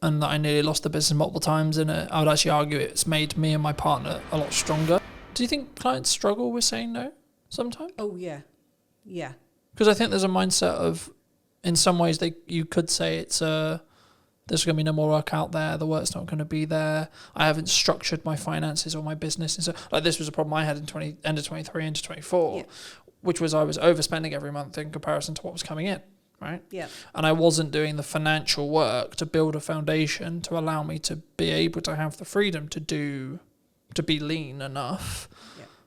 and that I nearly lost the business multiple times, and I would actually argue it's made me and my partner a lot stronger. Do you think clients struggle with saying no sometimes? Oh, yeah. Yeah. Because I think there's a mindset of, in some ways, you could say it's there's going to be no more work out there. The work's not going to be there. I haven't structured my finances or my business. And so, like, this was a problem I had in end of 23 into 24, which was I was overspending every month in comparison to what was coming in, right? Yeah. And I wasn't doing the financial work to build a foundation to allow me to be able to have the freedom to be lean enough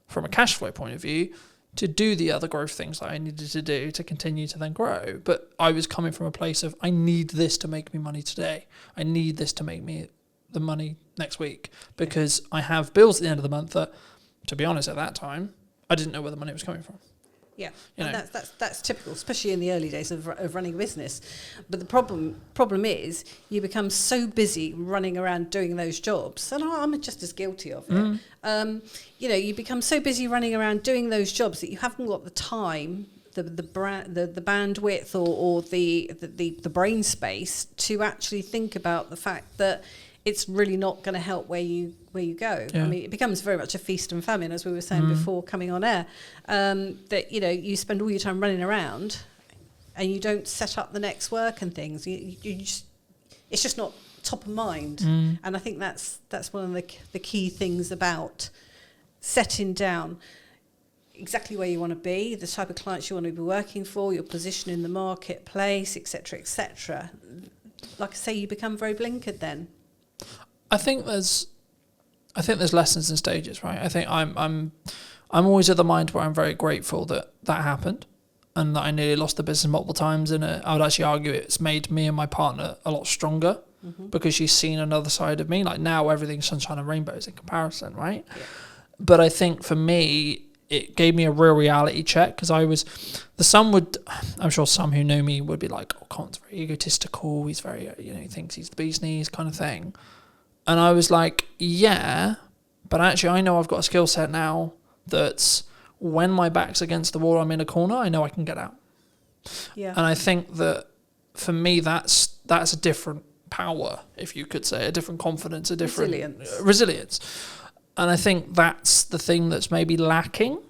from a cash flow point of view to do the other growth things that I needed to do to continue to then grow. But I was coming from a place of, I need this to make me money today. I need this to make me the money next week, because I have bills at the end of the month that, to be honest, at that time, I didn't know where the money was coming from. Yeah, you know. And that's typical, especially in the early days of running a business. But the problem is you become so busy running around doing those jobs, and I'm just as guilty of it. You become so busy running around doing those jobs that you haven't got the time, the bandwidth, or the brain space to actually think about the fact that it's really not going to help where you go. Yeah. I mean, it becomes very much a feast and famine, as we were saying before coming on air. That you spend all your time running around, and you don't set up the next work and things. It's just not top of mind. And I think that's one of the key things about setting down exactly where you want to be, the type of clients you want to be working for, your position in the marketplace, etc., etc. Like I say, you become very blinkered then. I think there's lessons and stages, right? I think I'm always of the mind where I'm very grateful that happened, and that I nearly lost the business multiple times. And I would actually argue it's made me and my partner a lot stronger, because she's seen another side of me. Like, now everything's sunshine and rainbows in comparison, right? Yeah. But I think for me, it gave me a real reality check, because I'm sure some who know me would be like, oh, Colin's very egotistical. He's very, he thinks he's the bee's knees kind of thing. And I was like, yeah, but actually I know I've got a skill set now that's, when my back's against the wall, I'm in a corner, I know I can get out. Yeah. And I think that for me, that's a different power, if you could say, a different confidence, a different resilience. And I think that's the thing that's maybe lacking